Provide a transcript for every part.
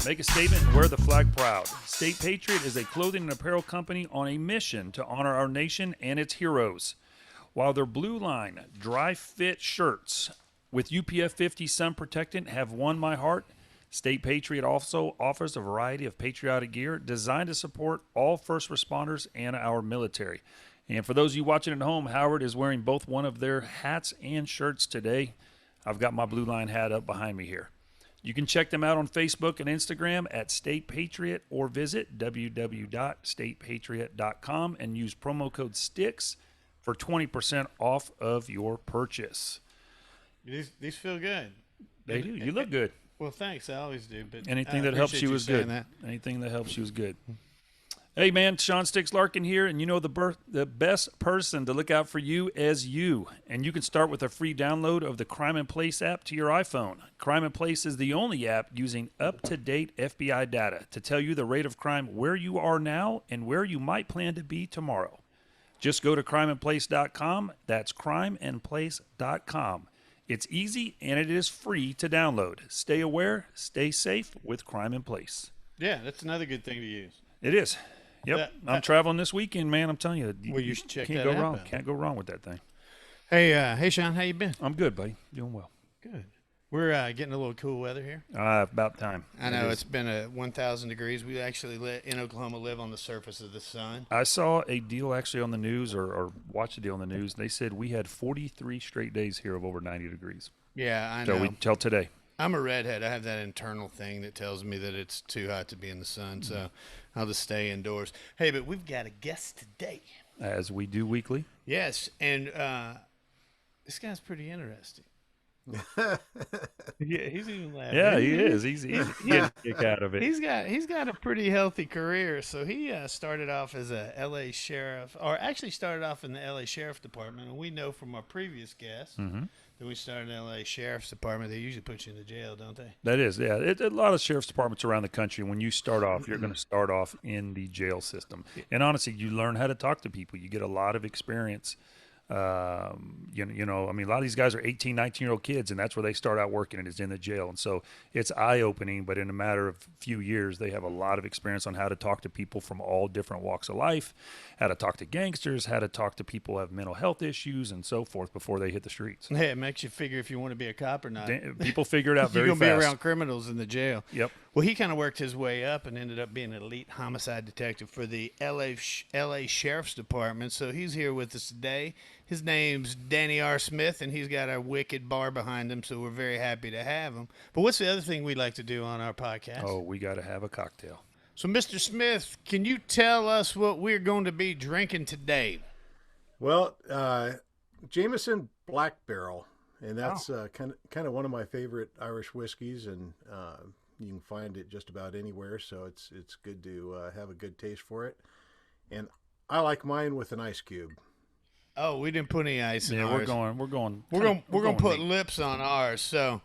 Make a statement and wear the flag proud. State Patriot is a clothing and apparel company on a mission to honor our nation and its heroes. While their Blue Line dry fit shirts with UPF 50 sun protectant have won my heart, State Patriot also offers a variety of patriotic gear designed to support all first responders and our military. And for those of you watching at home, Howard is wearing both one of their hats and shirts today. I've got my Blue Line hat up behind me here. You can check them out on Facebook and Instagram at State Patriot or visit www.statepatriot.com and use promo code STICKS for 20% off of your purchase. These feel good. They do. You look good. Well, thanks. I always do. But anything that helps you is good. Anything that helps you is good. Hey, man, Sean Sticks Larkin here, and you know the best person to look out for you as you. And you can start with a free download of the Crime and Place app to your iPhone. Crime and Place is the only app using up-to-date FBI data to tell you the rate of crime where you are now and where you might plan to be tomorrow. Just go to crimeandplace.com. That's crimeandplace.com. It's easy, and it is free to download. Stay aware, stay safe with Crime and Place. Yeah, that's another good thing to use. It is. Yep, I'm traveling this weekend, man. I'm telling you. Well, you should check can't that go wrong. out. Can't go wrong with that thing. Hey, Sean, how you been? I'm good, buddy. Doing well. Good. We're getting a little cool weather here. About time. I know it's been 1,000 degrees. We actually in Oklahoma live on the surface of the sun. I saw a deal actually on the news, or watched a deal on the news. They said we had 43 straight days here of over 90 degrees. Yeah, I know. Till today. I'm a redhead. I have that internal thing that tells me that it's too hot to be in the sun, so I'll just stay indoors. Hey, but we've got a guest today. As we do weekly. Yes, and this guy's pretty interesting. Yeah, he's even laughing. Yeah, he is. He's getting a kick out of it. He's got a pretty healthy career. So he started off as a L.A. sheriff, or actually started off in the L.A. Sheriff Department. And we know from our previous guest that we started in the L.A. Sheriff's Department. They usually put you in the jail, don't they? That is, yeah. A lot of sheriff's departments around the country, when you start off, you're going to start off in the jail system. And honestly, you learn how to talk to people. You get a lot of experience. I mean, a lot of these guys are 18, 19-year-old kids, and that's where they start out working, and it's in the jail. And so it's eye-opening, but in a matter of few years, they have a lot of experience on how to talk to people from all different walks of life, how to talk to gangsters, how to talk to people who have mental health issues, and so forth before they hit the streets. Yeah, it makes you figure if you want to be a cop or not. People figure it out very fast. You're going to be around criminals in the jail. Yep. Well, he kind of worked his way up and ended up being an elite homicide detective for the L.A. Sheriff's Department. So he's here with us today. His name's Danny R. Smith, and he's got a wicked bar behind him, so we're very happy to have him. But what's the other thing we like to do on our podcast? Oh, we got to have a cocktail. So, Mr. Smith, can you tell us what we're going to be drinking today? Well, Jameson Black Barrel, and that's kind of one of my favorite Irish whiskeys, and you can find it just about anywhere, so it's good to have a good taste for it. And I like mine with an ice cube. Oh, we didn't put any ice in ours. We're going to put lips on ours. So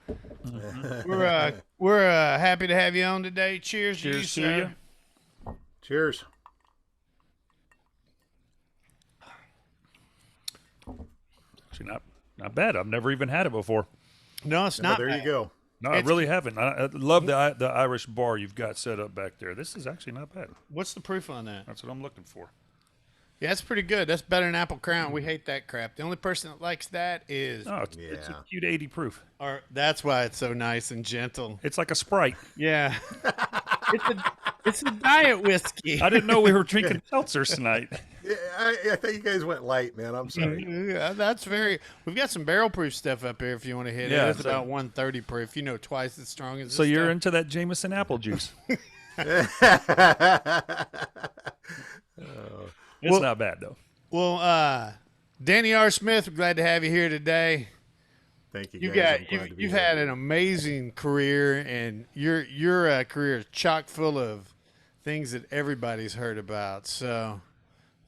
we're happy to have you on today. Cheers to you, sir. Cheers. Actually, not bad. I've never even had it before. No, it's not. There bad. you go. No, I really haven't. I love the Irish bar you've got set up back there. This is actually not bad. What's the proof on that? That's what I'm looking for. Yeah, that's pretty good. That's better than Apple Crown. We hate that crap. The only person that likes that is... Oh, it's a cute 80 proof. Or that's why it's so nice and gentle. It's like a Sprite. Yeah. it's a diet whiskey. I didn't know we were drinking seltzers tonight. Yeah, I thought you guys went light, man. I'm sorry. Yeah, that's very... We've got some barrel proof stuff up here if you want to hit it. It's about 130 proof. Twice as strong as this So you're stuff. into that Jameson apple juice. It's not bad, though. Well, Danny R. Smith, we're glad to have you here today. Thank you, guys. You've had an amazing career, and your career is chock full of things that everybody's heard about. So,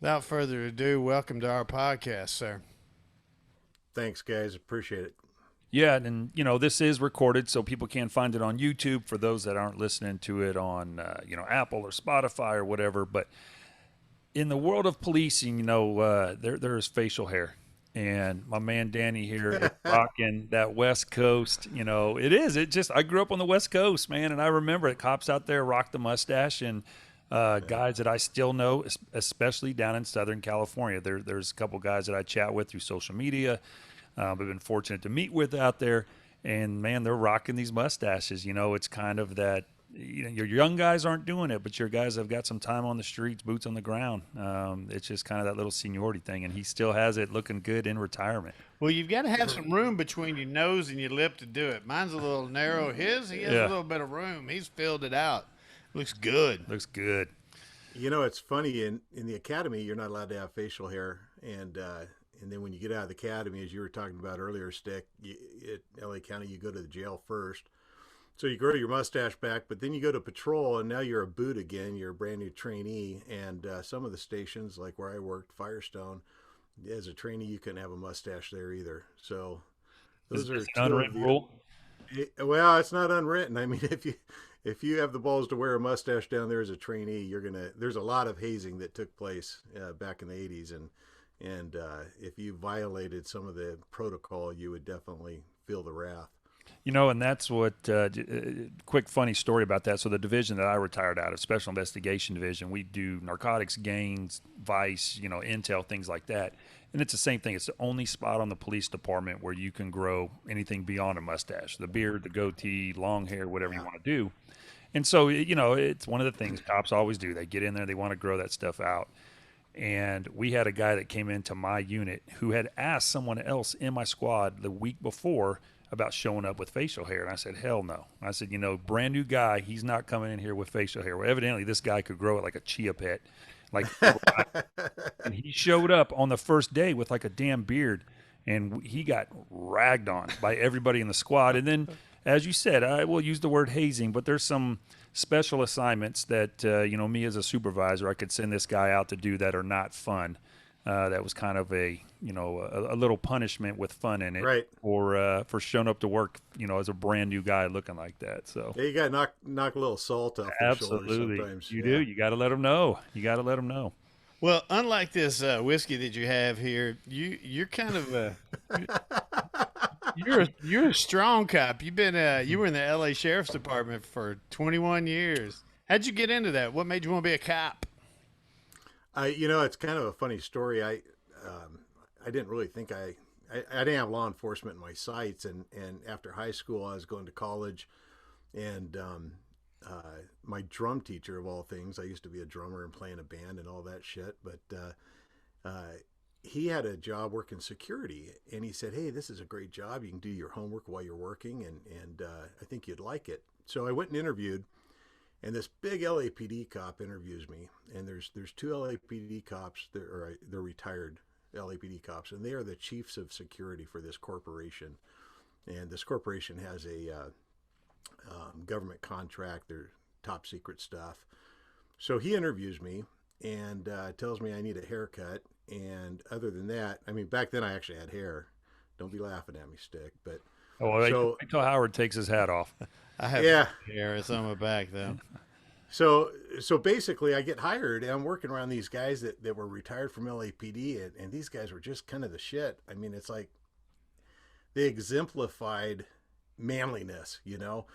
without further ado, welcome to our podcast, sir. Thanks, guys. Appreciate it. Yeah, and this is recorded, so people can find it on YouTube for those that aren't listening to it on Apple or Spotify or whatever. But in the world of policing, there is facial hair, And my man Danny here is rocking that West Coast. You know, it is. It just, I grew up on the West Coast, man. And I remember it. Cops out there rock the mustache, and guys that I still know, especially down in Southern California. There's a couple guys that I chat with through social media. I've been fortunate to meet with out there. And man, they're rocking these mustaches. You know, it's kind of that, you know, your young guys aren't doing it, but your guys have got some time on the streets, boots on the ground. It's just kind of that little seniority thing, and he still has it looking good in retirement. Well, you've got to have some room between your nose and your lip to do it. Mine's a little narrow. He has a little bit of room. He's filled it out. Looks good. Looks good. You know, it's funny in the academy, you're not allowed to have facial hair, and then when you get out of the academy, as you were talking about earlier, Stick, at LA County, you go to the jail first. So you grow your mustache back, but then you go to patrol, and now you're a boot again. You're a brand new trainee, and some of the stations, like where I worked, Firestone, as a trainee, you couldn't have a mustache there either. So those are an unwritten rule. Well, it's not unwritten. I mean, if you have the balls to wear a mustache down there as a trainee, there's a lot of hazing that took place back in the 80s, and if you violated some of the protocol, you would definitely feel the wrath. You know, and that's what, quick funny story about that. So the division that I retired out of, Special Investigation Division, we do narcotics, gangs, vice, you know, intel, things like that. And it's the same thing. It's the only spot on the police department where you can grow anything beyond a mustache, the beard, the goatee, long hair, whatever you want to do. And so, you know, it's one of the things cops always do. They get in there, they want to grow that stuff out. And we had a guy that came into my unit who had asked someone else in my squad the week before about showing up with facial hair. And I said, hell no. I said, you know, brand new guy, he's not coming in here with facial hair. Well, evidently this guy could grow it like a chia pet. Like, and he showed up on the first day with like a damn beard, and he got ragged on by everybody in the squad. And then, as you said, I will use the word hazing, but there's some special assignments that, you know, me as a supervisor, I could send this guy out to do that are not fun. That was kind of a, you know, a little punishment with fun in it, right? For showing up to work, you know, as a brand new guy looking like that. So yeah, you got to knock a little salt off. Absolutely, the sometimes. You do. You got to let them know. Well, unlike this whiskey that you have here, you're kind of you're a strong cop. You've been you were in the LA Sheriff's Department for 21 years. How'd you get into that? What made you want to be a cop? You know, it's kind of a funny story. I didn't really think I didn't have law enforcement in my sights, and after high school, I was going to college, and my drum teacher of all things, I used to be a drummer and play in a band and all that shit, but he had a job working security, and he said, "Hey, this is a great job. You can do your homework while you're working, and I think you'd like it." So I went and interviewed. And this big LAPD cop interviews me, and there's two LAPD cops. They're retired LAPD cops, and they are the chiefs of security for this corporation. And this corporation has a government contract. They're top secret stuff. So he interviews me and tells me I need a haircut. And other than that, I mean, back then I actually had hair. Don't be laughing at me, Stick. But wait till Howard takes his hat off. I have hair. It's on my back, though. So basically, I get hired, and I'm working around these guys that were retired from LAPD, and these guys were just kind of the shit. I mean, it's like they exemplified manliness, you know,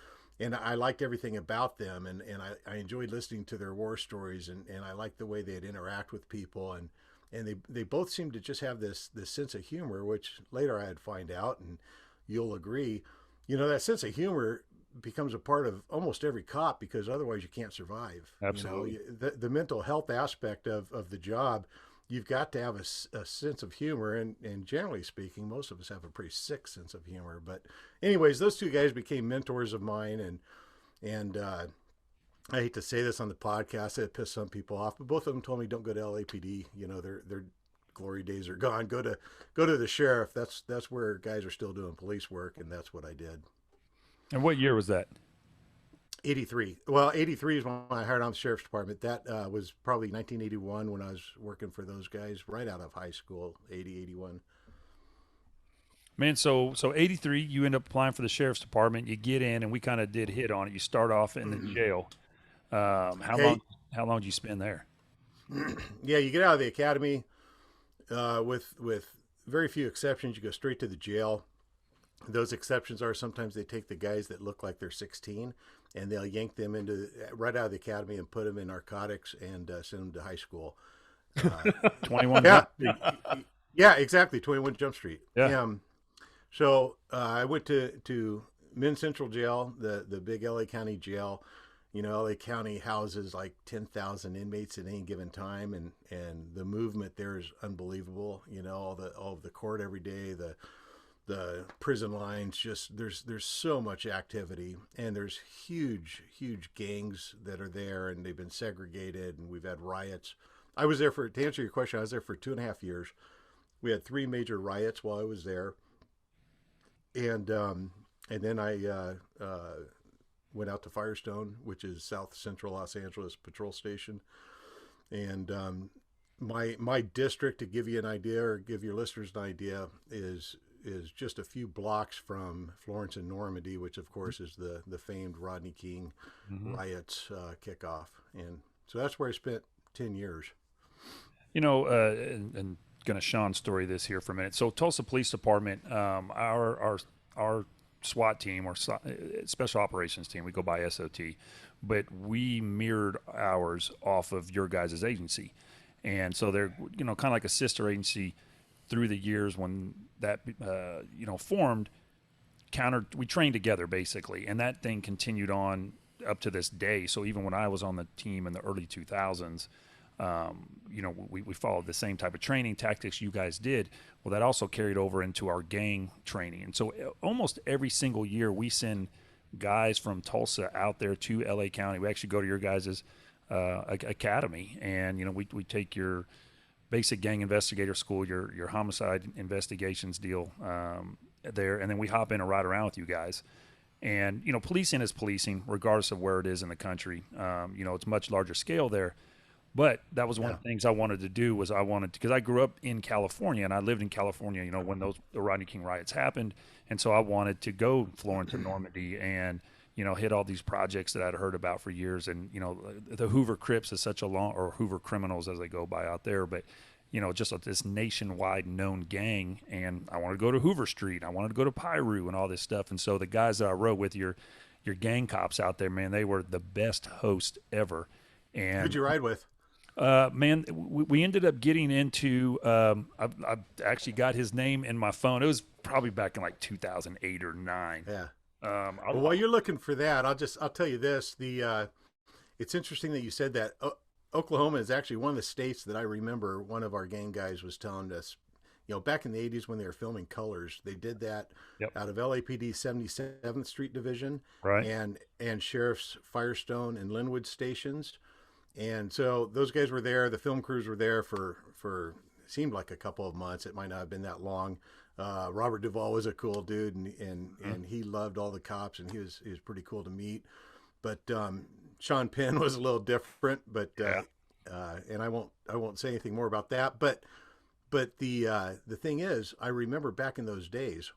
and I liked everything about them, and I enjoyed listening to their war stories, and I liked the way they'd interact with people, and they both seemed to just have this sense of humor, which later I'd find out, and you'll agree, you know, that sense of humor becomes a part of almost every cop, because otherwise you can't survive. Absolutely. You know, the mental health aspect of the job, you've got to have a sense of humor, and generally speaking, most of us have a pretty sick sense of humor. But anyways, those two guys became mentors of mine, and I hate to say this on the podcast, it pissed some people off, but both of them told me, don't go to LAPD. You know, their glory days are gone. Go to the sheriff. That's where guys are still doing police work, and that's what I did. And what year was that? 83. Well, 83 is when I hired on the sheriff's department. That was probably 1981 when I was working for those guys right out of high school, 80, 81. Man, so 83, you end up applying for the sheriff's department. You get in, and we kind of did hit on it. You start off in the jail. How long did you spend there? Yeah, you get out of the academy with very few exceptions. You go straight to the jail. Those exceptions are sometimes they take the guys that look like they're 16 and they'll yank them into right out of the academy and put them in narcotics and send them to high school. 21. Yeah, yeah, exactly. 21 Jump Street. Yeah. So I went to Men's Central Jail, the big LA County jail. LA County houses like 10,000 inmates at any given time, and the movement there is unbelievable. All of the court every day, the prison lines, just there's so much activity, and there's huge gangs that are there, and they've been segregated, and we've had riots. I was there to answer your question, I was there for 2.5 years. We had 3 major riots while I was there, and then I went out to Firestone, which is South Central Los Angeles Patrol Station, and my district, to give you an idea or give your listeners an idea, is just a few blocks from Florence and Normandy, which of course is the famed Rodney King riots kickoff, and so that's where I spent 10 years. And going to Sean's story this here for a minute. So Tulsa Police Department, our SWAT team or Special Operations Team, we go by SOT, but we mirrored ours off of your guys' agency. And so they're, kind of like a sister agency through the years when that, formed, we trained together basically. And that thing continued on up to this day. So even when I was on the team in the early 2000s, we followed the same type of training tactics you guys did. Well, that also carried over into our gang training. And so almost every single year we send guys from Tulsa out there to LA County. We actually go to your guys' academy, and, we take your basic gang investigator school, your homicide investigations deal there, and then we hop in and ride around with you guys. And, policing is policing regardless of where it is in the country. It's much larger scale there. But that was one of the things I wanted to do because I grew up in California and I lived in California, when the Rodney King riots happened. And so I wanted to go Florence and Normandy and, hit all these projects that I'd heard about for years. And, the Hoover Crips is such or Hoover Criminals as they go by out there. But, just this nationwide known gang. And I wanted to go to Hoover Street. I wanted to go to Piru and all this stuff. And so the guys that I rode with, your gang cops out there, man, they were the best host ever. And who'd you ride with? Man, we ended up getting into, I actually got his name in my phone. It was probably back in like 2008 or 9. Yeah. While you're looking for that, I'll tell you this. It's interesting that you said that. Oklahoma is actually one of the states that I remember one of our gang guys was telling us, back in the 80s when they were filming Colors, they did that out of LAPD 77th Street Division, right, and Sheriff's Firestone and Linwood stations. And so those guys were there. The film crews were there for seemed like a couple of months. It might not have been that long. Robert Duvall was a cool dude, and he loved all the cops, and he was pretty cool to meet. But Sean Penn was a little different. But and I won't say anything more about that. But the thing is, I remember back in those days,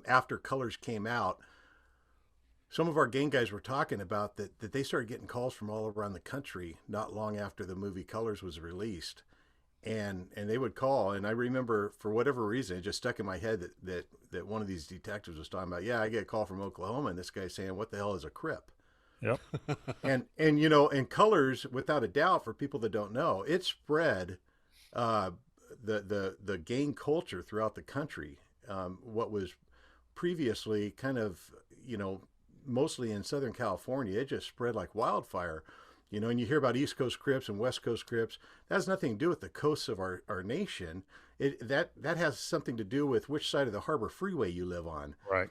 after Colors came out, some of our gang guys were talking about that they started getting calls from all around the country not long after the movie Colors was released, and they would call. And I remember, for whatever reason, it just stuck in my head that one of these detectives was talking about, I get a call from Oklahoma, and this guy's saying, what the hell is a Crip? Yep. and Colors, without a doubt, for people that don't know, it spread the gang culture throughout the country. What was previously kind of, mostly in Southern California, it just spread like wildfire, and you hear about East Coast Crips and West Coast Crips. That has nothing to do with the coasts of our nation. That has something to do with which side of the Harbor Freeway you live on. Right.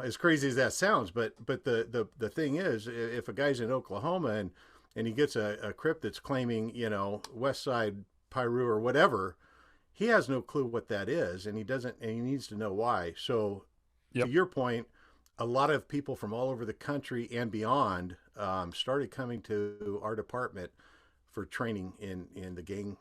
As crazy as that sounds, but the thing is, if a guy's in Oklahoma and he gets a Crip that's claiming, West Side Piru or whatever, he has no clue what that is, and he needs to know why. So to your point, a lot of people from all over the country and beyond started coming to our department for training in the gang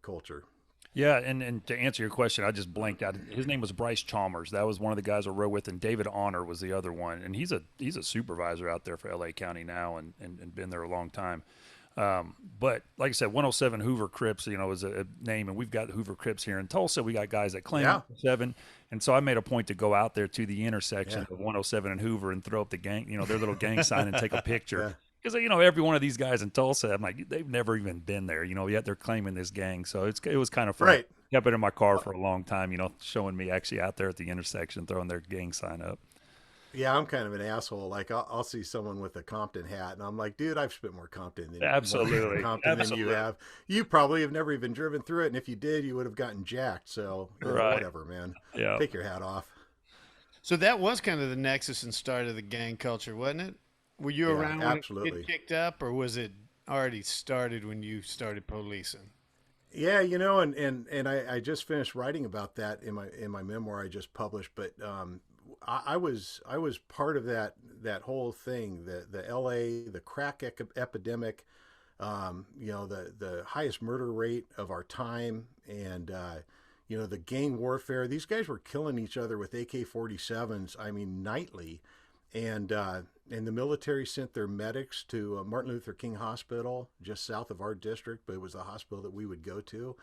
culture. Yeah, and to answer your question, I just blanked out. His name was Bryce Chalmers. That was one of the guys I rode with, and David Honor was the other one. And he's a supervisor out there for LA County now, and been there a long time. But like I said, 107 Hoover Crips, is a name, and we've got Hoover Crips here in Tulsa. We got guys that claim Yeah. 107, and so I made a point to go out there to the intersection Yeah. of 107 and Hoover and throw up the gang, their little gang sign and take a picture. Yeah. Because every one of these guys in Tulsa, I'm like, they've never even been there, yet they're claiming this gang. So it was kind of fun. Right. Kept it in my car for a long time, showing me actually out there at the intersection throwing their gang sign up. Yeah, I'm kind of an asshole. Like I'll see someone with a Compton hat, and I'm like, dude, I've spent more Compton than Absolutely. than you have. You probably have never even driven through it, and if you did, you would have gotten jacked. So Right. whatever, man. Yeah. Take your hat off. So that was kind of the nexus and start of the gang culture, wasn't it? Were you Yeah, around when absolutely. it kicked up, or was it already started when you started policing? Yeah, and I just finished writing about that in my memoir I just published, but I was part of that whole thing, the LA, the crack epidemic, the highest murder rate of our time, and the gang warfare. These guys were killing each other with AK-47s, I mean, nightly, and the military sent their medics to Martin Luther King Hospital just south of our district, but it was the hospital that we would go to.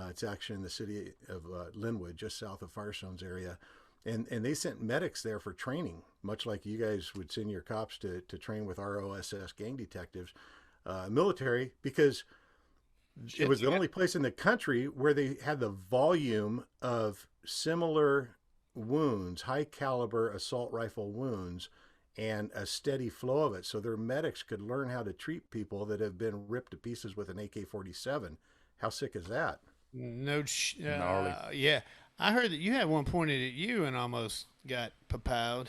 It's actually in the city of Linwood, just south of Firestone's area. And they sent medics there for training, much like you guys would send your cops to train with ROSS gang detectives, military, because it was the only place in the country where they had the volume of similar wounds, high caliber assault rifle wounds, and a steady flow of it. So their medics could learn how to treat people that have been ripped to pieces with an AK-47. How sick is that? Gnarly. Yeah. I heard that you had one pointed at you and almost got papowed.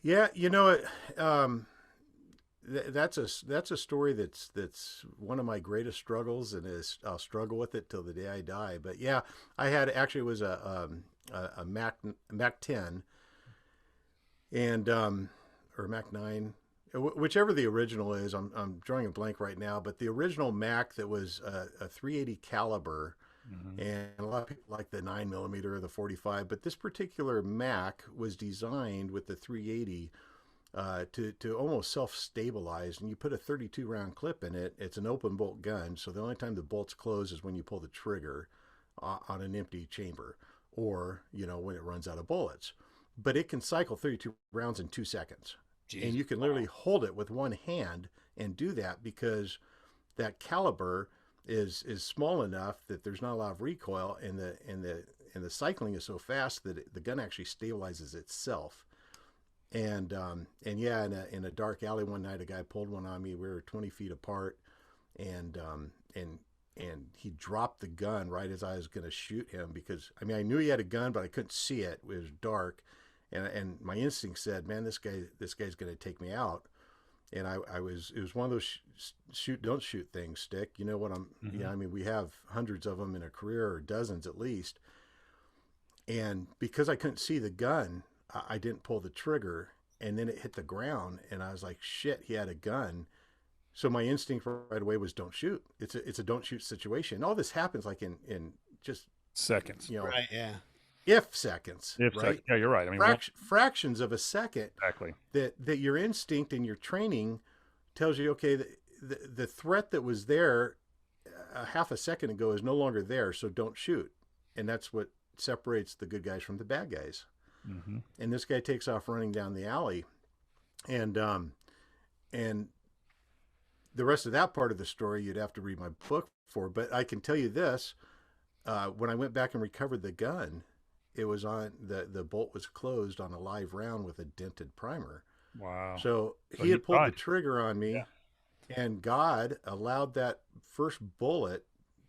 Yeah, that's a story that's one of my greatest struggles, and I'll struggle with it till the day I die. But yeah, I had actually it was a Mac 10 and or Mac 9, whichever the original is. I'm drawing a blank right now, but the original Mac that was a 380 caliber. Mm-hmm. And a lot of people like the 9mm or the 45, but this particular Mac was designed with the 380 to almost self-stabilize, and you put a 32 round clip in it. It's an open bolt gun, so the only time the bolts close is when you pull the trigger on an empty chamber, or when it runs out of bullets. But it can cycle 32 rounds in 2 seconds. Jeez. And you can literally hold it with one hand and do that, because that caliber is small enough that there's not a lot of recoil, and the cycling is so fast that the gun actually stabilizes itself. And yeah, in a dark alley one night, a guy pulled one on me. We were 20 feet apart, and he dropped the gun right as I was going to shoot him, because I knew he had a gun, but I couldn't see it. It was dark, and my instinct said, man, this guy's going to take me out. And it was one of those shoot, don't shoot things, Stick. You know what I'm, mm-hmm. Yeah, we have hundreds of them in a career, or dozens at least. And because I couldn't see the gun, I didn't pull the trigger, and then it hit the ground, and I was like, shit, he had a gun. So my instinct right away was don't shoot. It's a don't shoot situation. All this happens like in just seconds. Right, yeah. If seconds, right? Yeah, you're right. Fractions of a second. Exactly. That your instinct and your training tells you, okay, the threat that was there a half a second ago is no longer there, so don't shoot. And that's what separates the good guys from the bad guys. Mm-hmm. And this guy takes off running down the alley, and the rest of that part of the story you'd have to read my book for. But I can tell you this: when I went back and recovered the gun, it was on the bolt was closed on a live round with a dented primer. Wow! So he had pulled the trigger on me, yeah. And God allowed that first bullet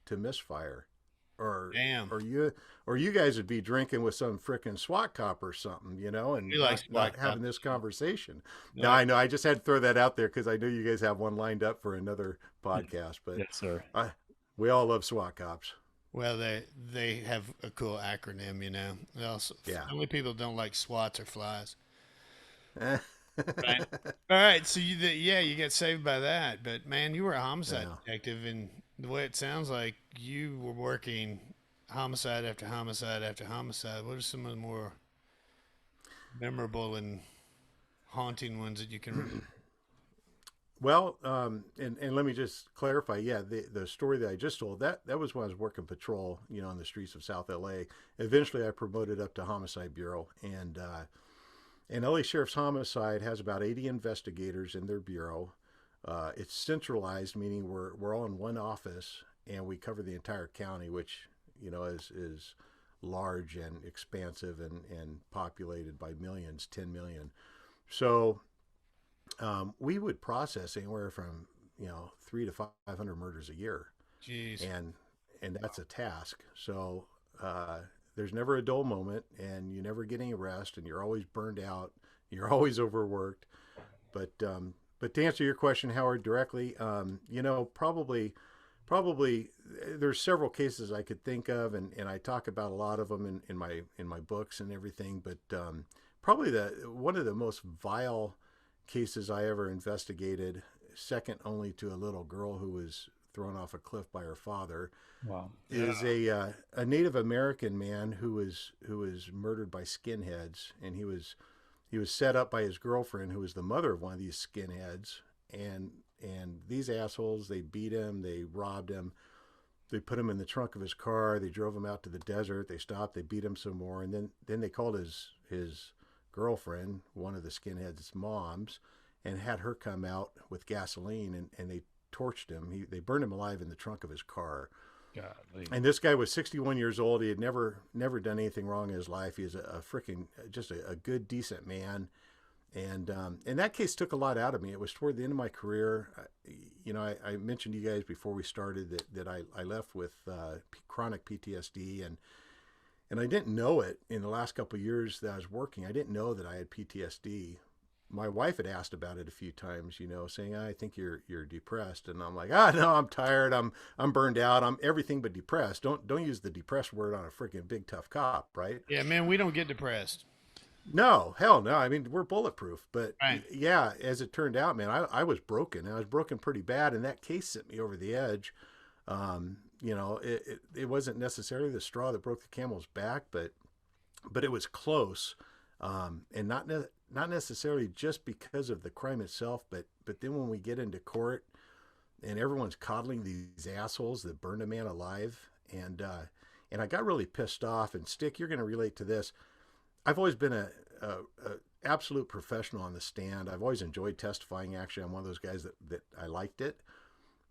to misfire. Damn. Or you guys would be drinking with some frickin' SWAT cop or something, and not having this conversation. No, I know. I just had to throw that out there because I knew you guys have one lined up for another podcast. But yes, sir. We all love SWAT cops. Well, they have a cool acronym, Also, yeah. How many people don't like SWATs or flies? Right. All right. So you got saved by that, but man, you were a homicide detective, and the way it sounds like you were working homicide after homicide after homicide. What are some of the more memorable and haunting ones that you can remember? Well, and let me just clarify. Yeah, the story that I just told, that was when I was working patrol, on the streets of South LA. Eventually, I promoted up to Homicide Bureau, and LA Sheriff's Homicide has about 80 investigators in their bureau. It's centralized, meaning we're all in one office, and we cover the entire county, which is large and expansive and populated by millions, 10 million. So we would process anywhere from 300 to 500 murders a year, Jeez. and that's a task. So there's never a dull moment, and you never get any rest, and you're always burned out, you're always overworked. But to answer your question, Howard, directly, probably there's several cases I could think of, and I talk about a lot of them in my books and everything. But probably one of the most vile cases I ever investigated, second only to a little girl who was thrown off a cliff by her father, Wow. is a Native American man who was murdered by skinheads, and he was set up by his girlfriend, who was the mother of one of these skinheads, and these assholes, they beat him, they robbed him, they put him in the trunk of his car, they drove him out to the desert, they stopped, they beat him some more, and then they called his girlfriend, one of the skinheads' moms, and had her come out with gasoline, and they torched him. They burned him alive in the trunk of his car. Golly. And this guy was 61 years old. He had never done anything wrong in his life. He was a freaking just a good, decent man. And that case took a lot out of me. It was toward the end of my career. I mentioned to you guys before we started that I left with chronic PTSD, and I didn't know it in the last couple of years that I was working. I didn't know that I had PTSD. My wife had asked about it a few times, saying, "I think you're depressed," and I'm like, no, I'm tired. I'm burned out. I'm everything but depressed. Don't use the depressed word on a freaking big tough cop, right? Yeah, man, we don't get depressed. No, hell no. I mean, we're bulletproof. But Right. yeah, as it turned out, man, I was broken. I was broken pretty bad, and that case sent me over the edge. It wasn't necessarily the straw that broke the camel's back, but it was close, and not necessarily just because of the crime itself, but then when we get into court and everyone's coddling these assholes that burned a man alive, and I got really pissed off. And Stick, you're going to relate to this. I've always been a absolute professional on the stand. I've always enjoyed testifying. Actually, I'm one of those guys that I liked it,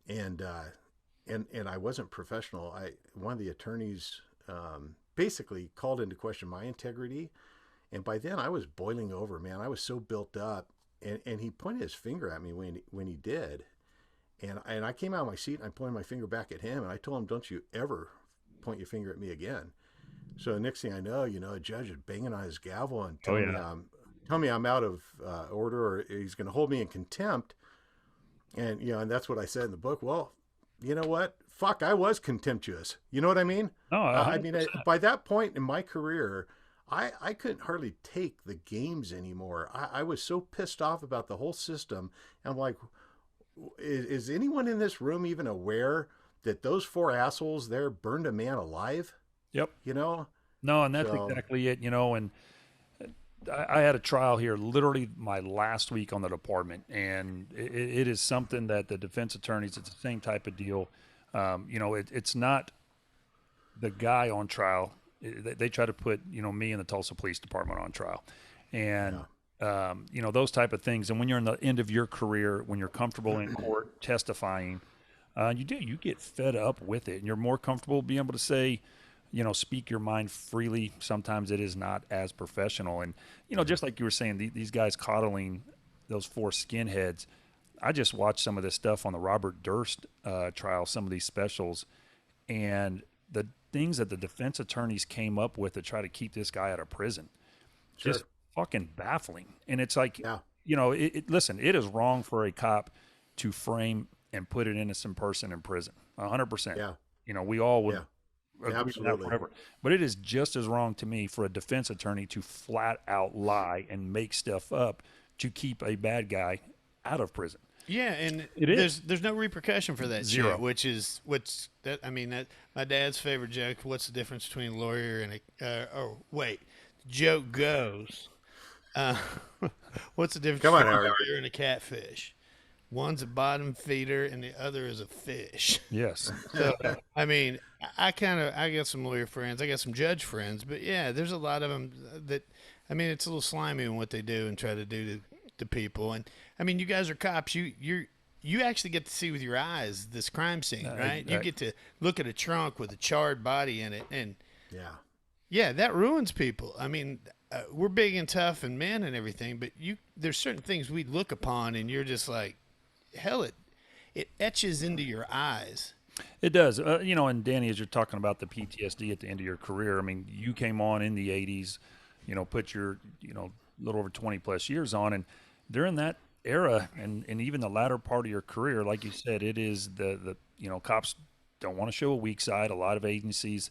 and I wasn't professional. One of the attorneys basically called into question my integrity. And by then I was boiling over, man. I was so built up, and he pointed his finger at me when he did, and I came out of my seat and I pointed my finger back at him, and I told him, "Don't you ever point your finger at me again." So the next thing I know, a judge is banging on his gavel and telling me I'm out of order, or he's going to hold me in contempt, and and that's what I said in the book. Well, you know what? Fuck, I was contemptuous. You know what I mean? No, I mean, by that point in my career, I couldn't hardly take the games anymore. I was so pissed off about the whole system. I'm like, is anyone in this room even aware that those four assholes there burned a man alive? Yep. No, and that's exactly it. And I had a trial here literally my last week on the department, and it is something that the defense attorneys, it's the same type of deal. It's not the guy on trial. They try to put, me and the Tulsa Police Department on trial. And, those type of things. And when you're in the end of your career, when you're comfortable in court testifying, you get fed up with it, and you're more comfortable being able to say, speak your mind freely. Sometimes it is not as professional. And, just like you were saying, these guys coddling those four skinheads. I just watched some of this stuff on the Robert Durst trial, some of these specials, and the things that the defense attorneys came up with to try to keep this guy out of prison. Sure. Just fucking baffling. And it's like, Yeah. listen, it is wrong for a cop to frame and put an innocent person in prison. 100%. Yeah. We all would Yeah. agree with that Absolutely. forever. But it is just as wrong to me for a defense attorney to flat out lie and make stuff up to keep a bad guy out of prison. Yeah, and It is. there's no repercussion for that Zero. shit, which is that my dad's favorite joke. What's the difference between a lawyer and joke goes. What's the difference Come on, between a Howard. lawyer and a catfish? One's a bottom feeder and the other is a fish. Yes. So, I mean, I got some lawyer friends, I got some judge friends, but yeah, there's a lot of them that, I mean, it's a little slimy in what they do and try to do to people. And I mean, you guys are cops. You actually get to see with your eyes this crime scene, right? You get to look at a trunk with a charred body in it, and Yeah. yeah, that ruins people. I mean, we're big and tough and men and everything, but there's certain things we look upon, and you're just like, hell, it etches into your eyes. It does. And Danny, as you're talking about the PTSD at the end of your career, I mean, you came on in the 80s, put your, little over 20 plus years on. And during that era and even the latter part of your career, like you said, it is cops don't want to show a weak side. A lot of agencies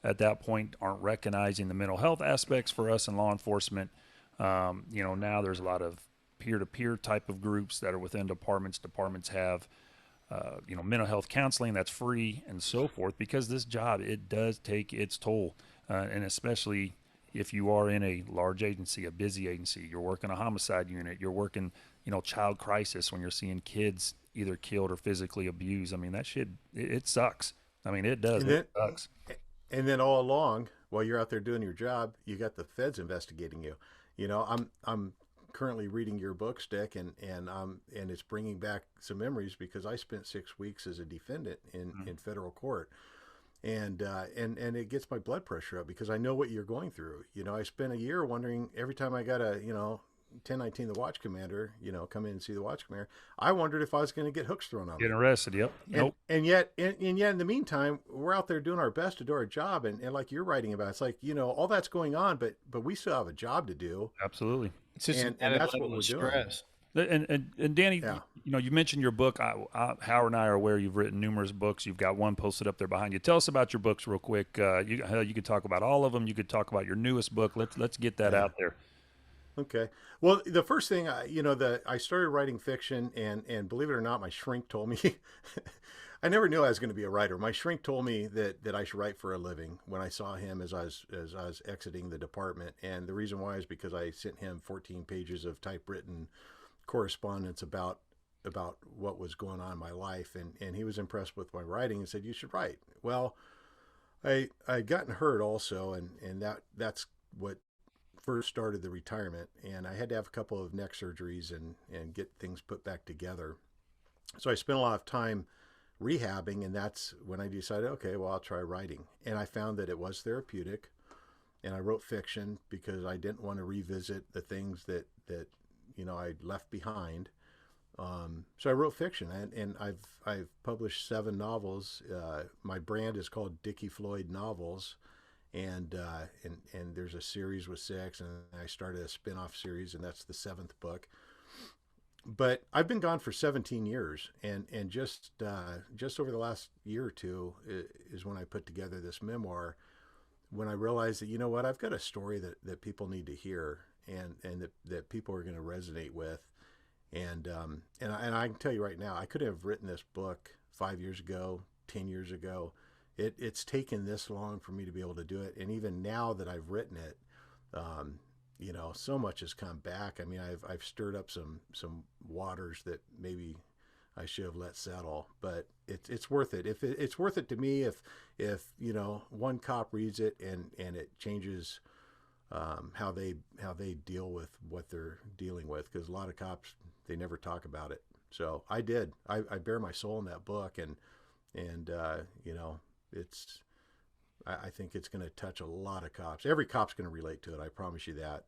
at that point aren't recognizing the mental health aspects for us in law enforcement. Now there's a lot of peer-to-peer type of groups that are within departments. Departments have, mental health counseling that's free and so forth, because this job, it does take its toll. And especially if you are in a large agency, a busy agency, you're working a homicide unit, you're working, child crisis when you're seeing kids either killed or physically abused. I mean, that shit, it sucks. I mean, it does. It sucks. And then all along, while you're out there doing your job, you got the feds investigating you. I'm currently reading your book, Stick, and it's bringing back some memories because I spent 6 weeks as a defendant in federal court, and it gets my blood pressure up because I know what you're going through. I spent a year wondering every time I got a 1019 the watch commander, come in and see the watch commander. I wondered if I was going to get hooks thrown on me. Getting arrested, yep. Nope. And yet in the meantime, we're out there doing our best to do our job. And like you're writing about, it's like, all that's going on, but we still have a job to do. Absolutely. It's just and that's what we're stress. doing. And Danny, Yeah. You mentioned your book. Howard and I are aware you've written numerous books. You've got one posted up there behind you. Tell us about your books real quick. You could talk about all of them. You could talk about your newest book. Let's get that out there. Okay. Well, the first thing, I started writing fiction, and believe it or not, my shrink told me, I never knew I was going to be a writer. My shrink told me that I should write for a living when I saw him as I was exiting the department. And the reason why is because I sent him 14 pages of typewritten correspondence about what was going on in my life. And he was impressed with my writing and said, you should write. Well, I'd gotten hurt also. And that's what first started the retirement, and I had to have a couple of neck surgeries and get things put back together. So I spent a lot of time rehabbing, and that's when I decided, okay, well, I'll try writing. And I found that it was therapeutic, and I wrote fiction because I didn't want to revisit the things that I left behind. So I wrote fiction, and I've published 7 novels. My brand is called Dickie Floyd Novels. And there's a series with 6, and I started a spin-off series, and that's the 7th book. But I've been gone for 17 years, and just over the last year or two is when I put together this memoir, when I realized that, I've got a story that people need to hear, and that people are going to resonate with. And I can tell you right now, I could have written this book 5 years ago, 10 years ago. It's taken this long for me to be able to do it. And even now that I've written it, so much has come back. I mean, I've stirred up some waters that maybe I should have let settle, but it's worth it. It's worth it to me if one cop reads it and it changes how they deal with what they're dealing with, because a lot of cops, they never talk about it. So I did. I bare my soul in that book, and I think it's going to touch a lot of cops. Every cop's going to relate to it. I promise you that.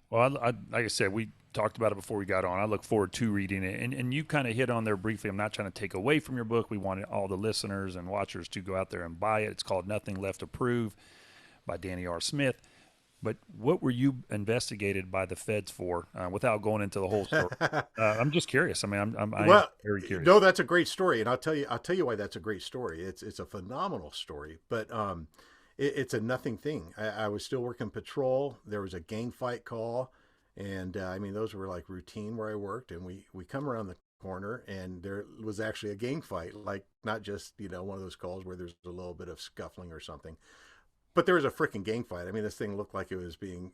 Well, like I said, we talked about it before we got on. I look forward to reading it. And you kind of hit on there briefly. I'm not trying to take away from your book. We want all the listeners and watchers to go out there and buy it. It's called Nothing Left to Prove by Danny R. Smith. But what were you investigated by the feds for, without going into the whole story? I'm just curious. I mean, I'm very curious. No, that's a great story, and I'll tell you why that's a great story. It's a phenomenal story, but it's a nothing thing. I was still working patrol. There was a gang fight call, and those were like routine where I worked, and we come around the corner, and there was actually a gang fight, like not just one of those calls where there's a little bit of scuffling or something. but there was a freaking gang fight. I mean, this thing looked like it was being,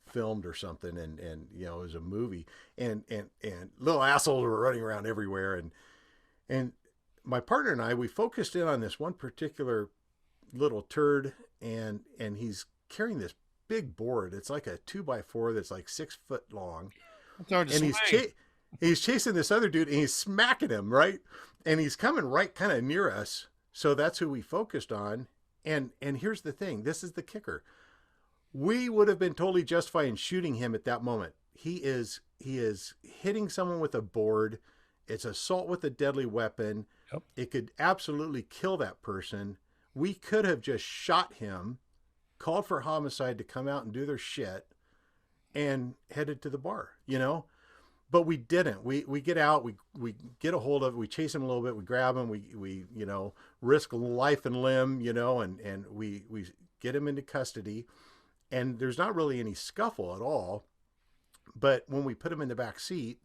filmed or something, and it was a movie, and little assholes were running around everywhere, and my partner and I, we focused in on this one particular little turd, and he's carrying this big board. It's like a 2x4 that's like 6 foot long, It's hard to and swing. he's chasing this other dude, and he's smacking him, right, and he's coming right kind of near us. So that's who we focused on. And here's the thing, this is the kicker. We would have been totally justified in shooting him at that moment. He is hitting someone with a board. It's assault with a deadly weapon. Yep. It could absolutely kill that person. We could have just shot him, called for homicide to come out and do their shit, and headed to the bar, But we didn't. We get out, we get a hold of it, we chase him a little bit, we grab him, we risk life and limb, and we get him into custody. And there's not really any scuffle at all. But when we put him in the back seat,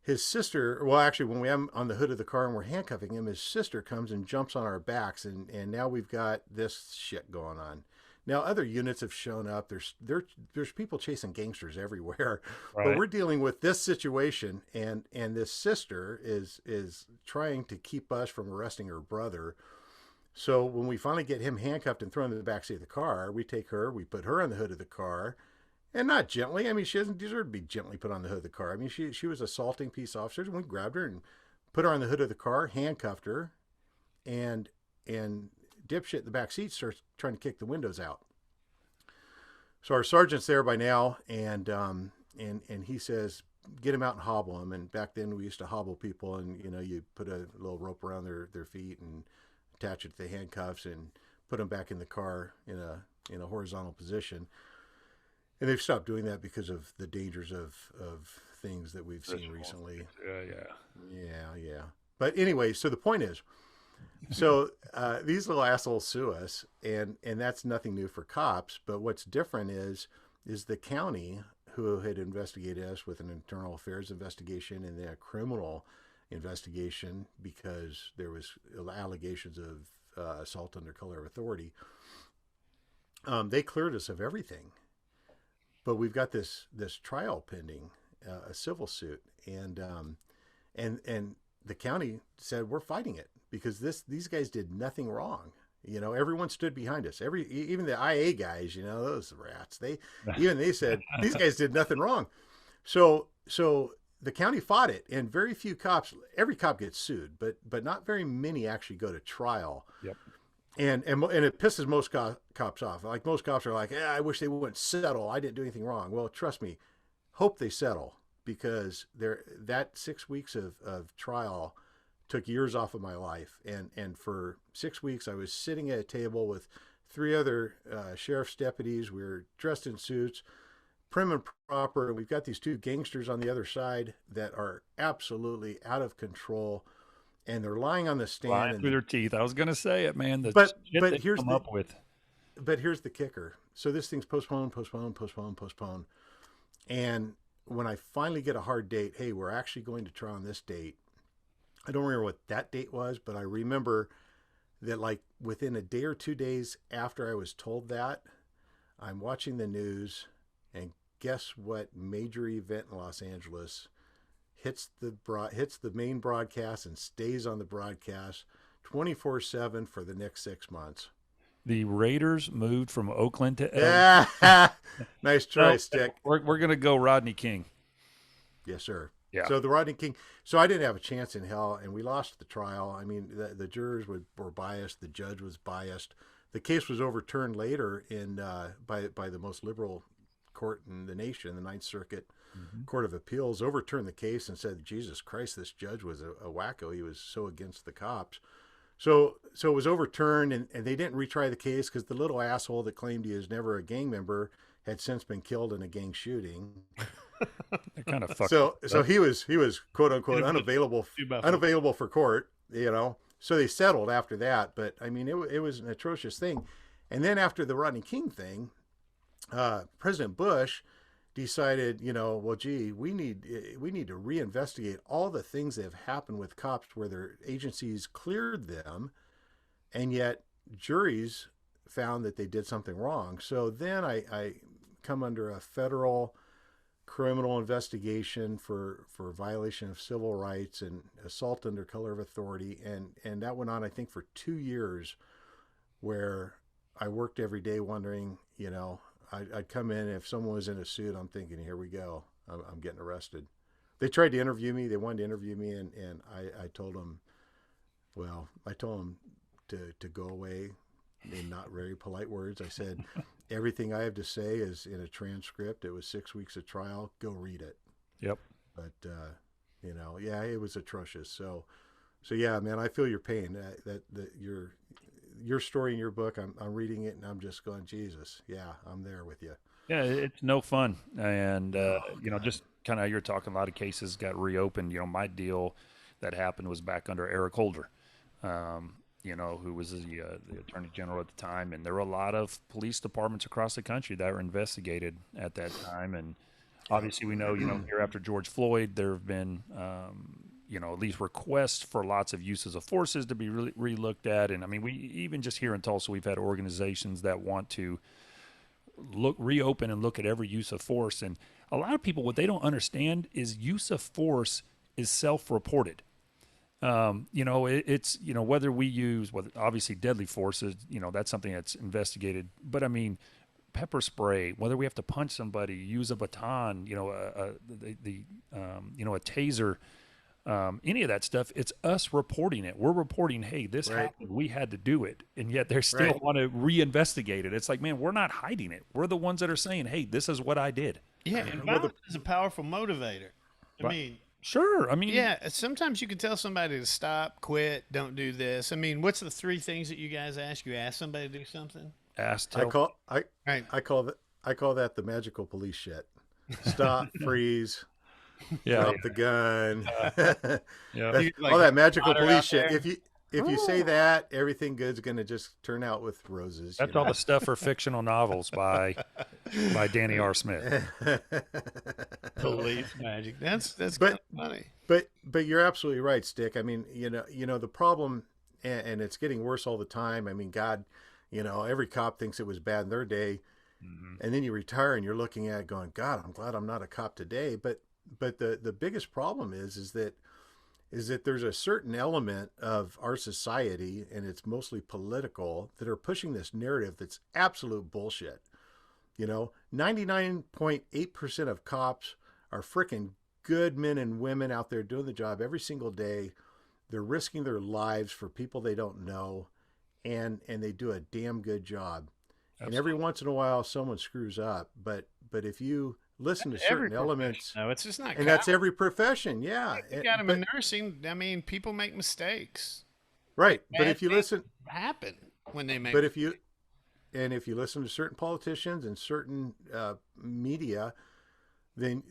his sister, well, actually, when we have him on the hood of the car and we're handcuffing him, his sister comes and jumps on our backs, and now we've got this shit going on. Now, other units have shown up. There's people chasing gangsters everywhere, Right. but we're dealing with this situation, and this sister is trying to keep us from arresting her brother. So when we finally get him handcuffed and thrown in the backseat of the car, we take her, we put her on the hood of the car, and not gently. I mean, she doesn't deserve to be gently put on the hood of the car. I mean, she was assaulting peace officers, and we grabbed her and put her on the hood of the car, handcuffed her, and dipshit in the back seat starts trying to kick the windows out. So our sergeant's there by now, and he says, get him out and hobble him. And back then we used to hobble people, and you put a little rope around their feet and attach it to the handcuffs and put them back in the car in a horizontal position. And they've stopped doing that because of the dangers of things that we've seen recently. Yeah. But anyway, so the point is, so these little assholes sue us, and that's nothing new for cops. But what's different is the county, who had investigated us with an internal affairs investigation and then a criminal investigation because there was allegations of assault under color of authority. They cleared us of everything, but we've got this trial pending, a civil suit, and the county said we're fighting it because these guys did nothing wrong. Everyone stood behind us. Even the IA guys, those rats, they said these guys did nothing wrong. So the county fought it, and very few cops, every cop gets sued, but not very many actually go to trial. Yep. And it pisses most cops off. Like, most cops are like, I wish they wouldn't settle. I didn't do anything wrong. Well, trust me, hope they settle, because that 6 weeks of trial took years off of my life. And for 6 weeks, I was sitting at a table with 3 other sheriff's deputies. We were dressed in suits, prim and proper. We've got these 2 gangsters on the other side that are absolutely out of control, and they're lying on the stand. Lying through their teeth. I was going to say it, man. But here's come up with. But here's the kicker. So this thing's postponed. And when I finally get a hard date, hey, we're actually going to trial on this date. I don't remember what that date was, but I remember that, like, within a day or 2 days after I was told that, I'm watching the news, and guess what major event in Los Angeles hits the main broadcast and stays on the broadcast 24/7 for the next 6 months. The Raiders moved from Oakland to LA. Nice try, Stick. We're going to go Rodney King. Yes, sir. Yeah. So the Rodney King. So I didn't have a chance in hell, and we lost the trial. I mean, the jurors were biased. The judge was biased. The case was overturned later by the most liberal court in the nation, the Ninth Circuit Court of Appeals, overturned the case and said, Jesus Christ, this judge was a wacko. He was so against the cops. So it was overturned, and they didn't retry the case because the little asshole that claimed he was never a gang member had since been killed in a gang shooting. They're kind of fucked. So he was quote unquote unavailable for court, So they settled after that, but I mean it was an atrocious thing. And then after the Rodney King thing, President Bush decided, well, gee, we need to reinvestigate all the things that have happened with cops where their agencies cleared them, and yet juries found that they did something wrong. So then I come under a federal criminal investigation for violation of civil rights and assault under color of authority, and that went on, I think, for 2 years, where I worked every day wondering, I'd come in, if someone was in a suit, I'm thinking, here we go, I'm getting arrested. They tried to interview me. They wanted to interview me, and I told them, to go away in not very polite words. I said, everything I have to say is in a transcript. It was 6 weeks of trial. Go read it. Yep. But, yeah, it was atrocious. So yeah, man, I feel your pain. That your story in your book, I'm reading it and I'm just going, Jesus, yeah, I'm there with you. Yeah, it's no fun. And, just kind of, you're talking, a lot of cases got reopened. My deal that happened was back under Eric Holder, who was the Attorney General at the time. And there were a lot of police departments across the country that were investigated at that time. And obviously we know, here after George Floyd, there have been, at least requests for lots of uses of forces to be re-looked at. And I mean, we even just here in Tulsa, we've had organizations that want to reopen and look at every use of force. And a lot of people, what they don't understand is use of force is self-reported. It's, whether we use, obviously deadly forces, that's something that's investigated. But I mean, pepper spray, whether we have to punch somebody, use a baton, a taser, any of that stuff, it's us reporting it. We're reporting, hey, this happened, we had to do it. And yet they still want to reinvestigate it. It's like, man, we're not hiding it. We're the ones that are saying, hey, this is what I did. Yeah, and violence is a powerful motivator. I mean, sure. I mean, yeah, sometimes you can tell somebody to stop, quit, don't do this. I mean, what's the 3 things that you guys ask? You ask somebody to do something? I call that the magical police shit. Stop, freeze, drop the gun. All that magical police shit. If you say that, everything good's going to just turn out with roses. That's all the stuff for fictional novels by Danny R. Smith. Police magic. That's kind of funny. But you're absolutely right, Stick. I mean, the problem, and it's getting worse all the time. I mean, God, every cop thinks it was bad in their day, and then you retire and you're looking at it going, God, I'm glad I'm not a cop today. But the biggest problem is that there's a certain element of our society, and it's mostly political, that are pushing this narrative that's absolute bullshit. 99.8% of cops are freaking good men and women out there doing the job every single day. They're risking their lives for people they don't know, and they do a damn good job. Absolutely. And every once in a while, someone screws up. But if you listen to certain elements, no, it's just not. And that's every profession, yeah. You got them in nursing. I mean, people make mistakes, right? But if you listen, happen when they make. But if you listen to certain politicians and certain media, then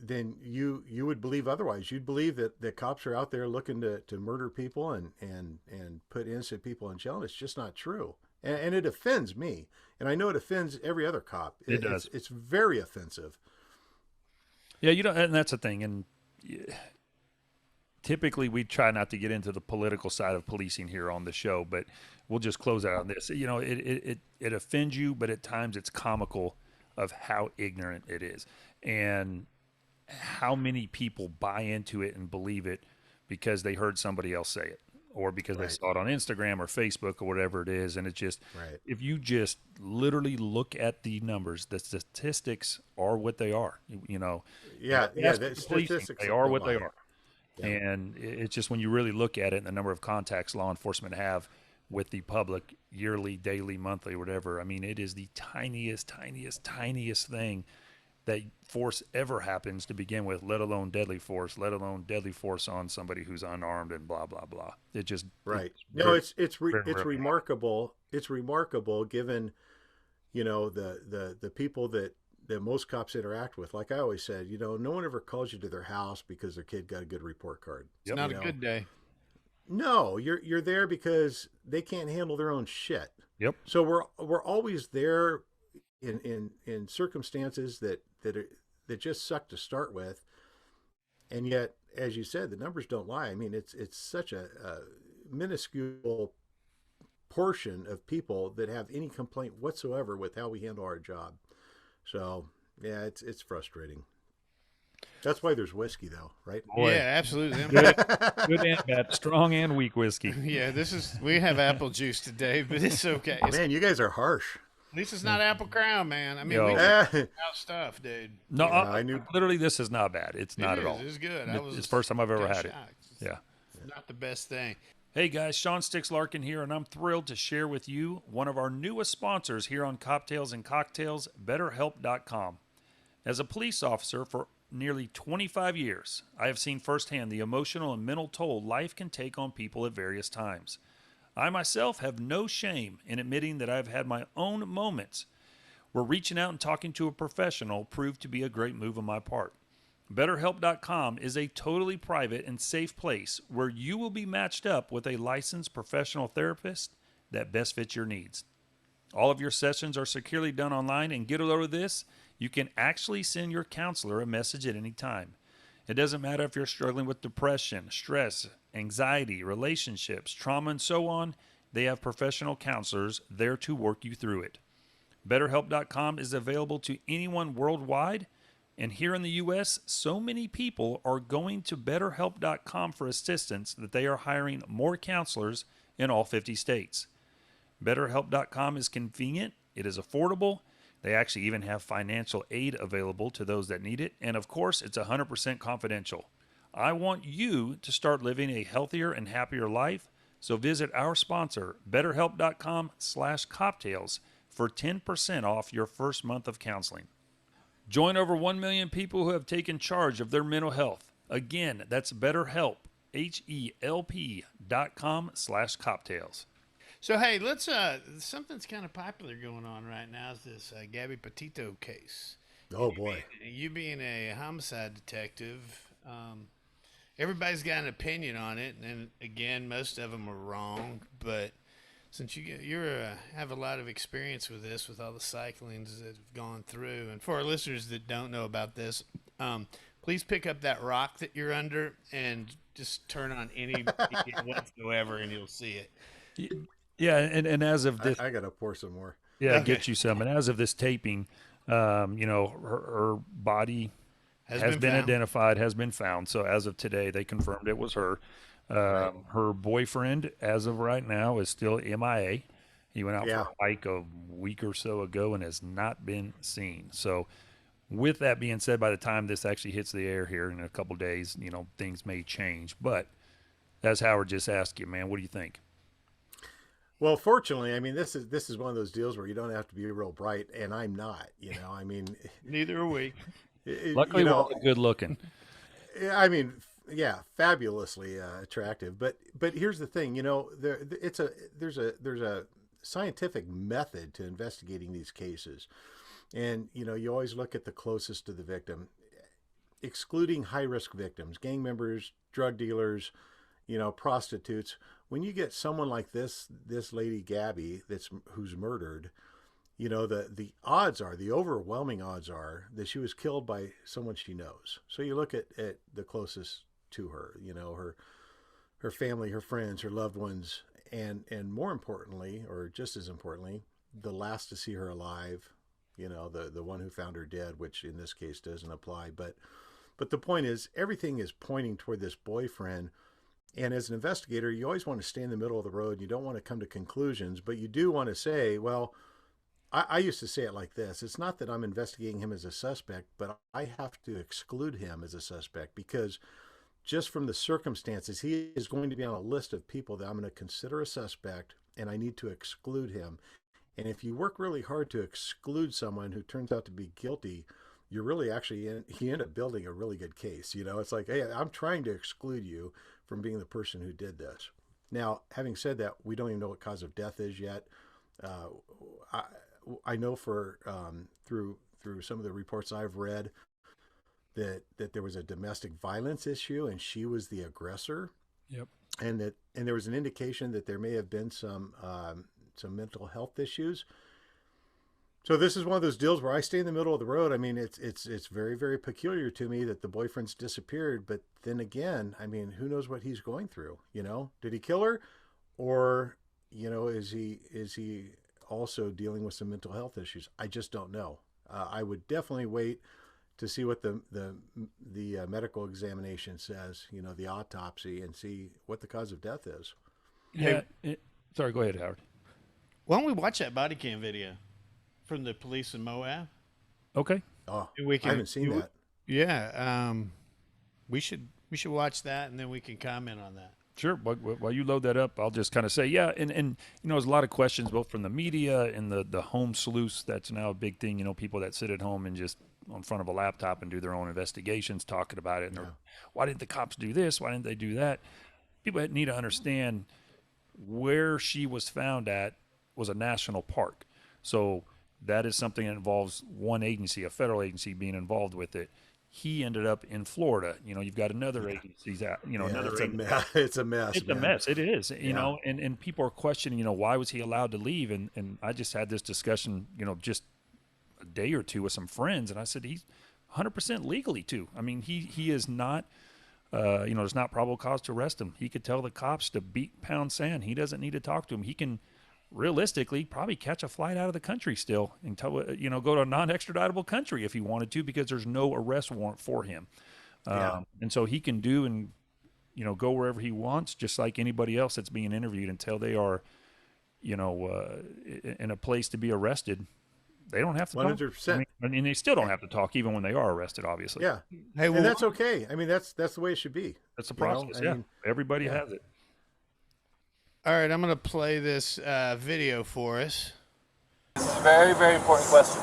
you would believe otherwise. You'd believe that the cops are out there looking to murder people and put innocent people in jail. And it's just not true. And it offends me. And I know it offends every other cop. It does. It's very offensive. Yeah, and that's the thing. And typically we try not to get into the political side of policing here on the show, but we'll just close out on this. It offends you, but at times it's comical of how ignorant it is and how many people buy into it and believe it because they heard somebody else say it or because they saw it on Instagram or Facebook or whatever it is. And it's just, if you just literally look at the numbers, the statistics are what they are, the statistics, they are what they are. Yeah. And it's just when you really look at it and the number of contacts law enforcement have with the public yearly, daily, monthly, whatever. I mean, it is the tiniest thing that force ever happens to begin with, let alone deadly force on somebody who's unarmed and blah, blah, blah. It just, it's remarkable. It's remarkable given, the people that most cops interact with. Like I always said, no one ever calls you to their house because their kid got a good report card. It's not a good day. No, you're there because they can't handle their own shit. Yep. So we're always there in circumstances that just suck to start with, and yet, as you said, the numbers don't lie. I mean, it's such a minuscule portion of people that have any complaint whatsoever with how we handle our job. So yeah, it's frustrating. That's why there's whiskey, though, right? Boy. Yeah, absolutely. Good and bad, strong and weak whiskey. Yeah, we have apple juice today, but it's okay. Man, you guys are harsh. At least it's not apple crown, man. I mean, Yo. we out stuff, dude. No, I knew. literally, this is not bad. It's not at all. It's good. It's the first time I've ever had it. Yeah. Not the best thing. Hey guys, Sean Sticks Larkin here, and I'm thrilled to share with you one of our newest sponsors here on Coptales and Cocktails, BetterHelp.com. As a police officer for nearly 25 years, I have seen firsthand the emotional and mental toll life can take on people at various times. I myself have no shame in admitting that I've had my own moments where reaching out and talking to a professional proved to be a great move on my part. BetterHelp.com is a totally private and safe place where you will be matched up with a licensed professional therapist that best fits your needs. All of your sessions are securely done online, and get a load of this, you can actually send your counselor a message at any time. It doesn't matter if you're struggling with depression, stress, anxiety, relationships, trauma, and so on. They have professional counselors there to work you through it. BetterHelp.com is available to anyone worldwide, and here in the U.S., so many people are going to BetterHelp.com for assistance that they are hiring more counselors in all 50 states. BetterHelp.com is convenient, it is affordable, they actually even have financial aid available to those that need it, and of course, it's 100% confidential. I want you to start living a healthier and happier life, so visit our sponsor, BetterHelp.com/Cocktails, for 10% off your first month of counseling. Join over 1 million people who have taken charge of their mental health. Again, that's BetterHelp, HELP.com/Cocktails. So hey, let's something's kind of popular going on right now is this Gabby Petito case. Oh boy. You being a homicide detective, everybody's got an opinion on it, and again, most of them are wrong. But since you have a lot of experience with this, with all the cyclings that have gone through, and for our listeners that don't know about this, please pick up that rock that you're under and just turn on any whatsoever, and you'll see it. Yeah, and as of this, I gotta pour some more. yeah, get you some. And as of this taping, her body has been identified, has been found. So as of today, they confirmed it was her. Her boyfriend, as of right now, is still MIA. He went out for a hike a week or so ago and has not been seen. So with that being said, by the time this actually hits the air here in a couple days, things may change. But as Howard just asked you, man, what do you think? Well, fortunately, I mean, this is one of those deals where you don't have to be real bright, and I'm not. I mean, neither are we. Luckily, we're all good looking. I mean, yeah, fabulously attractive. But here's the thing, there's a scientific method to investigating these cases, and you always look at the closest to the victim, excluding high risk victims, gang members, drug dealers, prostitutes. When you get someone like this lady Gabby who's murdered, the odds are, the overwhelming odds are that she was killed by someone she knows. So you look at the closest to her, her family, her friends, her loved ones, and more importantly, or just as importantly, the last to see her alive, the one who found her dead, which in this case doesn't apply. But the point is, everything is pointing toward this boyfriend. And as an investigator, you always want to stay in the middle of the road. You don't want to come to conclusions, but you do want to say, well, I used to say it like this. It's not that I'm investigating him as a suspect, but I have to exclude him as a suspect because just from the circumstances, he is going to be on a list of people that I'm going to consider a suspect, and I need to exclude him. And if you work really hard to exclude someone who turns out to be guilty, you're really you end up building a really good case. It's like, hey, I'm trying to exclude you from being the person who did this. Now, having said that, we don't even know what cause of death is yet. I know through some of the reports I've read that there was a domestic violence issue and she was the aggressor. Yep. And there was an indication that there may have been some mental health issues. So this is one of those deals where I stay in the middle of the road. I mean, it's very, very peculiar to me that the boyfriend's disappeared. But then again, I mean, who knows what he's going through? Did he kill her, or is he also dealing with some mental health issues? I just don't know. I would definitely wait to see what the medical examination says, the autopsy, and see what the cause of death is. Yeah. Sorry, go ahead, Howard. Why don't we watch that body cam video from the police in Moab? Okay. Oh, We can, I haven't seen that. Yeah, we should watch that, and then we can comment on that. Sure. While you load that up, I'll just kind of say, yeah, and there's a lot of questions both from the media and the home sleuths. That's now a big thing. People that sit at home and just on front of a laptop and do their own investigations, talking about it. And why didn't the cops do this? Why didn't they do that? People need to understand where she was found at was a national park. So that is something that involves one agency, a federal agency, being involved with it. He ended up in Florida. You've got another agency's out. Another it's agency. It's a mess. It's man. a mess. It is. And people are questioning, why was he allowed to leave? And I just had this discussion, just a day or two with some friends, and I said he's 100% legally too. I mean, he is not. There's not probable cause to arrest him. He could tell the cops to beat pound sand. He doesn't need to talk to him. He can realistically probably catch a flight out of the country still and go to a non-extraditable country if he wanted to, because there's no arrest warrant for him. And so he can do and go wherever he wants, just like anybody else that's being interviewed, until they are in a place to be arrested. They don't have to 100%. talk. I mean, they still don't have to talk even when they are arrested, obviously. Yeah. Hey, and that's okay. I mean, that's the way it should be. That's the process. Everybody has it. All right, I'm going to play this video for us. This is a very, very important question.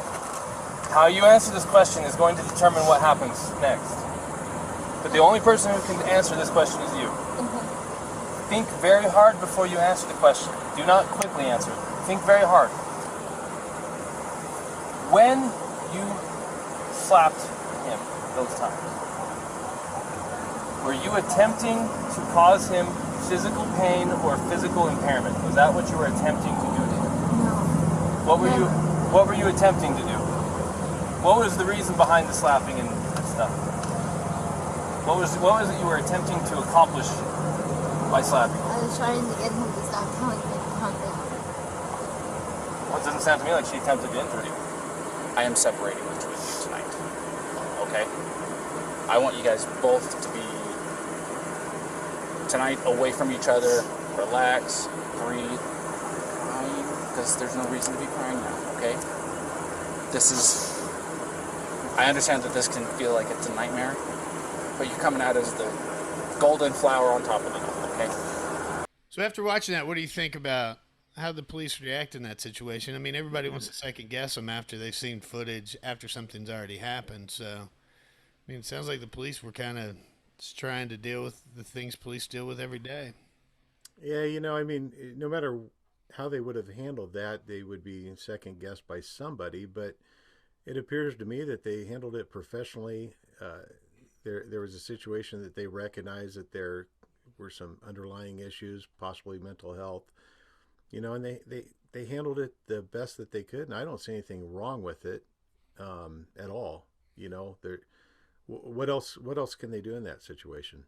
How you answer this question is going to determine what happens next. But the only person who can answer this question is you. Think very hard before you answer the question. Do not quickly answer. Think very hard. When you slapped him those times, were you attempting to cause him physical pain or physical impairment? Was that what you were attempting to do to him? No. What were you attempting to do? What was the reason behind the slapping and stuff? What was it you were attempting to accomplish by slapping? I was trying to get him to stop telling me to calm down. Well, it doesn't sound to me like she attempted to injure you. I am separating the two of you tonight. Okay? I want you guys both to be tonight away from each other, relax, breathe, crying, because there's no reason to be crying now, okay? I understand that this can feel like it's a nightmare, but you're coming out as the golden flower on top of it, okay? So after watching that, what do you think about how the police react in that situation? I mean, everybody wants to second guess them after they've seen footage, after something's already happened. So, I mean, it sounds like the police were kind of just trying to deal with the things police deal with every day. Yeah, I mean, no matter how they would have handled that, they would be second guessed by somebody. But it appears to me that they handled it professionally. There was a situation that they recognized that there were some underlying issues, possibly mental health. And they handled it the best that they could, and I don't see anything wrong with it at all. What else can they do in that situation?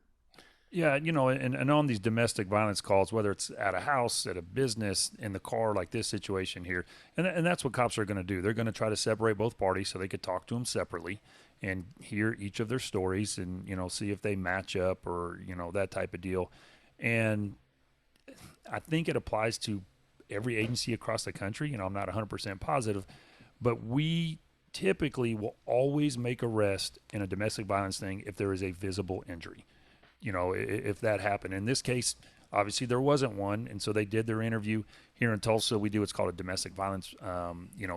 Yeah, and on these domestic violence calls, whether it's at a house, at a business, in the car, like this situation here, and that's what cops are going to do. They're going to try to separate both parties so they could talk to them separately and hear each of their stories and, see if they match up or, that type of deal. And I think it applies to every agency across the country. I'm not 100% positive, but we typically will always make arrest in a domestic violence thing if there is a visible injury. If that happened. In this case, obviously there wasn't one, and so they did their interview here in Tulsa. We do what's called a domestic violence,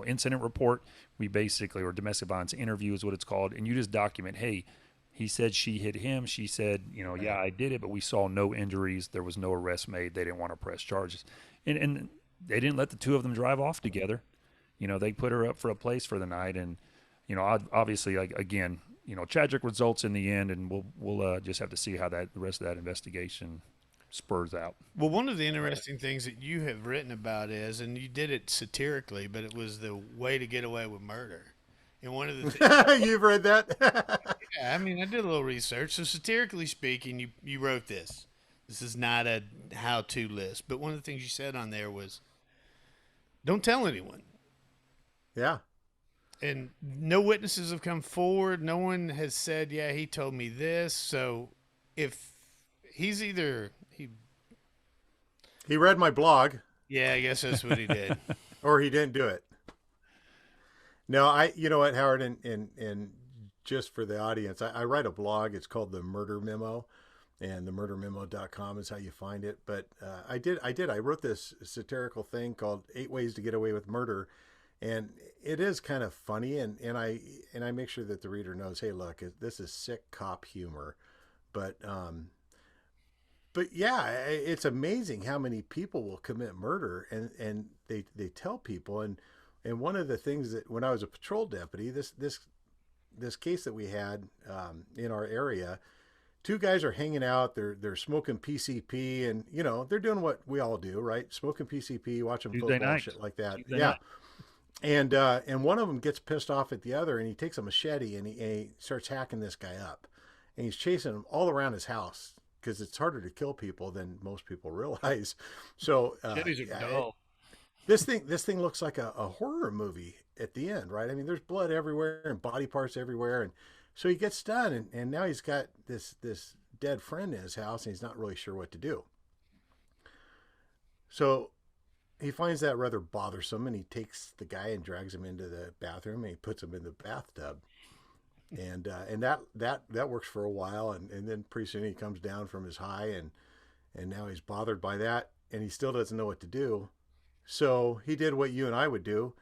incident report. We basically, or domestic violence interview is what it's called, and you just document, hey, he said she hit him. She said, yeah, I did it, but we saw no injuries. There was no arrest made. They didn't want to press charges. And they didn't let the two of them drive off together. They put her up for a place for the night. And, obviously, again, tragic results in the end. And we'll just have to see how the rest of that investigation spurs out. Well, one of the interesting things that you have written about is, and you did it satirically, but it was the way to get away with murder. And one of the things, You've read that? yeah, I mean, I did a little research. So satirically speaking, you wrote this. This is not a how-to list. But one of the things you said on there was, don't tell anyone. Yeah. And no witnesses have come forward. No one has said, yeah, he told me this. So if he's either He read my blog, yeah, I guess that's what he did. or he didn't do it. No, you know what, Howard, and just for the audience, I write a blog. It's called The Murder Memo, and themurdermemo.com is how you find it. But I wrote this satirical thing called 8 Ways to Get Away with Murder. And it is kind of funny, and I make sure that the reader knows, hey, look, this is sick cop humor, but yeah, it's amazing how many people will commit murder, and they tell people, and one of the things that when I was a patrol deputy, this case that we had in our area, 2 guys are hanging out, they're smoking PCP, and they're doing what we all do, right? Smoking PCP, watching Tuesday football, night. shit like that. Tuesday Yeah. night. And one of them gets pissed off at the other, and he takes a machete and he starts hacking this guy up, and he's chasing him all around his house because it's harder to kill people than most people realize. So Machetes are dull. this thing looks like a horror movie at the end, right? I mean, there's blood everywhere and body parts everywhere, and so he gets done, and now he's got this dead friend in his house, and he's not really sure what to do. So he finds that rather bothersome, and he takes the guy and drags him into the bathroom, and he puts him in the bathtub. And that works for a while, and then pretty soon he comes down from his high, and now he's bothered by that, and he still doesn't know what to do. So he did what you and I would do.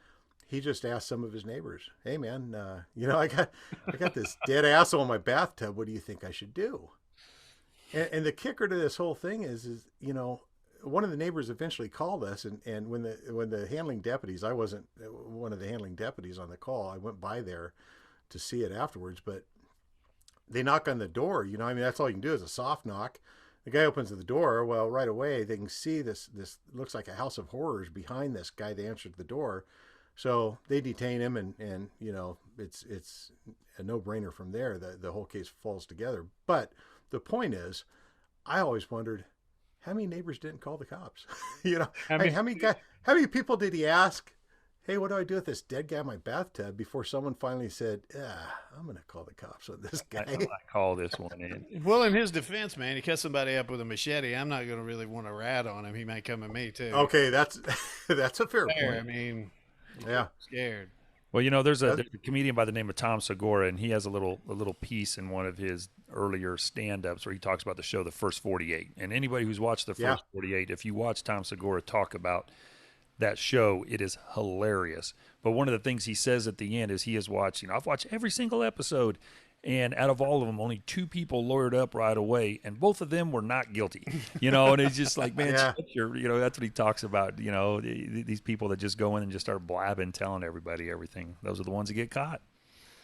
He just asked some of his neighbors, "Hey man, I got this dead asshole in my bathtub. What do you think I should do?" And the kicker to this whole thing is one of the neighbors eventually called us, and when the handling deputies, I wasn't one of the handling deputies on the call. I went by there to see it afterwards, but they knock on the door. That's all you can do is a soft knock. The guy opens the door. Well, right away they can see this looks like a house of horrors behind this guy. They answered the door, so they detain him, and it's a no-brainer from there. The whole case falls together. But the point is, I always wondered, how many neighbors didn't call the cops? How many people did he ask, hey, what do I do with this dead guy in my bathtub, before someone finally said, I'm going to call the cops on this guy? I call this one in. Well, in his defense, man, he cut somebody up with a machete. I'm not going to really want to rat on him. He might come at me too. Okay, that's a fair point. I mean, yeah, scared. Well, there's a comedian by the name of Tom Segura, and he has a little piece in one of his earlier stand-ups where he talks about the show The First 48. And anybody who's watched The First 48, if you watch Tom Segura talk about that show, it is hilarious. But one of the things he says at the end is he has watched, I've watched every single episode, and out of all of them, only 2 people lawyered up right away, and both of them were not guilty. And it's just like, man, that's what he talks about. These people that just go in and just start blabbing, telling everybody everything. Those are the ones that get caught.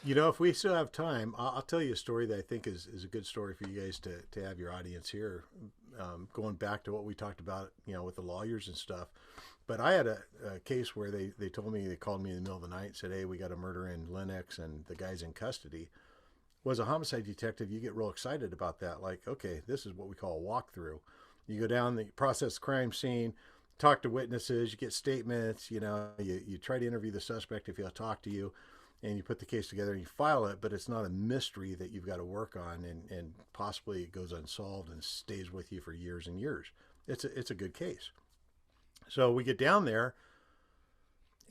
If we still have time, I'll tell you a story that I think is a good story for you guys to have your audience here. Going back to what we talked about, with the lawyers and stuff. But I had a case where they called me in the middle of the night and said, hey, we got a murder in Lenox and the guy's in custody. Was a homicide detective, you get real excited about that. Like, okay, this is what we call a walkthrough. You go down the process crime scene, talk to witnesses, you get statements, you try to interview the suspect if he'll talk to you, and you put the case together and you file it, but it's not a mystery that you've got to work on, and possibly it goes unsolved and stays with you for years and years. It's a good case. So we get down there,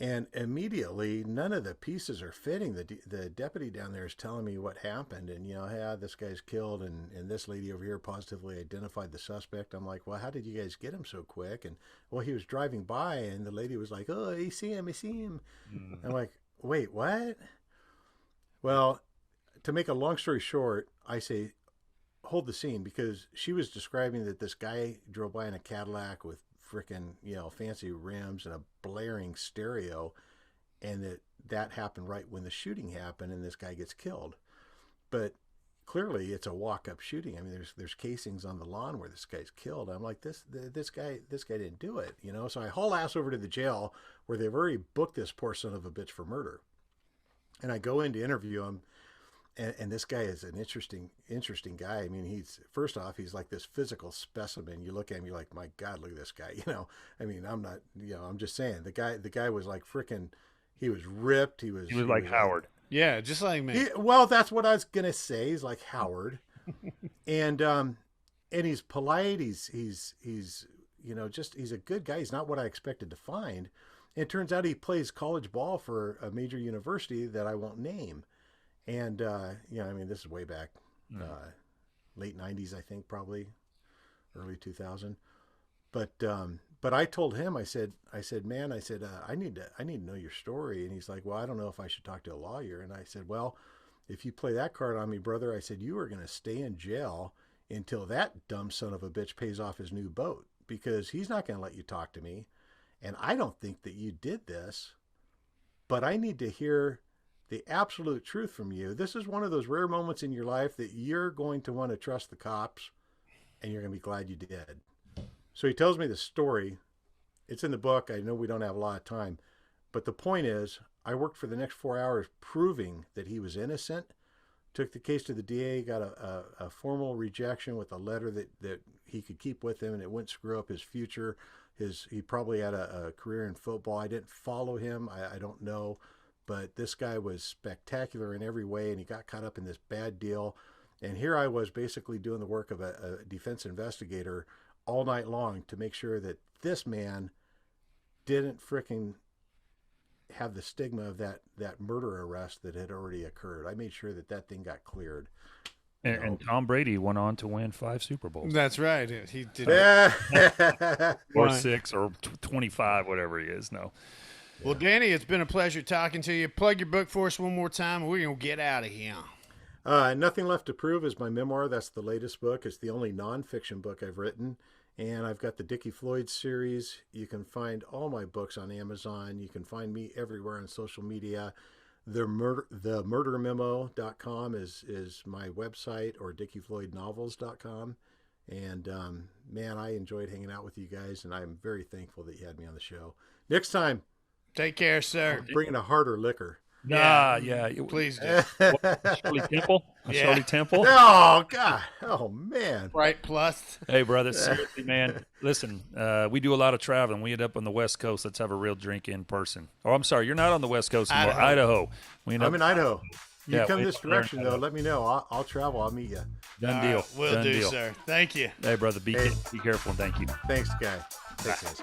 and immediately none of the pieces are fitting. The deputy down there is telling me what happened, and this guy's killed, and this lady over here positively identified the suspect. I'm like, well, how did you guys get him so quick? And well, he was driving by, and the lady was like, oh, I see him. I'm like, wait, what? Well, to make a long story short, I say, hold the scene, because she was describing that this guy drove by in a Cadillac with freaking fancy rims and a blaring stereo, and that happened right when the shooting happened, and this guy gets killed. But clearly it's a walk-up shooting. I mean, there's casings on the lawn where this guy's killed. I'm like, this guy didn't do it, So I haul ass over to the jail where they've already booked this poor son of a bitch for murder, and I go in to interview him, and this guy is an interesting guy. I mean, he's first off, he's like this physical specimen. You look at him, you're like, my God, look at this guy. I mean, I'm not, I'm just saying the guy was like freaking, he was ripped. He was like Howard. Yeah, just like me. Well, that's what I was gonna say. He's like Howard, and he's polite. He's he's a good guy. He's not what I expected to find. And it turns out he plays college ball for a major university that I won't name. And, I mean, this is way back, late 90s, I think, probably early 2000. But I told him, I said, man, I need to know your story. And he's like, well, I don't know if I should talk to a lawyer. And I said, well, if you play that card on me, brother, I said, you are going to stay in jail until that dumb son of a bitch pays off his new boat, because he's not going to let you talk to me. And I don't think that you did this, but I need to hear the absolute truth from you. This is one of those rare moments in your life that you're going to want to trust the cops, and you're going to be glad you did. So he tells me the story. It's in the book. I know we don't have a lot of time, but the point is, I worked for the next 4 hours proving that he was innocent, took the case to the DA, got a formal rejection with a letter that he could keep with him, and it wouldn't screw up his future. He probably had a career in football. I didn't follow him. I don't know. But this guy was spectacular in every way, and he got caught up in this bad deal. And here I was basically doing the work of a defense investigator all night long to make sure that this man didn't fricking have the stigma of that murder arrest that had already occurred. I made sure that thing got cleared. And Tom Brady went on to win 5 Super Bowls. That's right. He did. Or 6 or 25, whatever he is. No. Well, Danny, it's been a pleasure talking to you. Plug your book for us one more time, and we're going to get out of here. Nothing Left to Prove is my memoir. That's the latest book. It's the only nonfiction book I've written. And I've got the Dickie Floyd series. You can find all my books on Amazon. You can find me everywhere on social media. TheMurderMemo.com is my website, or DickieFloydNovels.com. And, man, I enjoyed hanging out with you guys, and I'm very thankful that you had me on the show. Next time. Take care, sir. Bringing a harder liquor. Yeah. Please do. Shirley Temple? Yeah. Shirley Temple? Oh, God. Oh, man. Right, plus. Hey, brother, seriously, man. Listen, we do a lot of traveling. We end up on the West Coast. Let's have a real drink in person. Oh, I'm sorry. You're not on the West Coast anymore. Idaho. I'm in Idaho. You Yeah, come we- this direction, though, let me know. I'll travel. I'll meet you. Done deal. Will Done do, deal. sir. Thank you. Hey, brother, be careful, and thank you. Thanks, guy. Thanks, guys.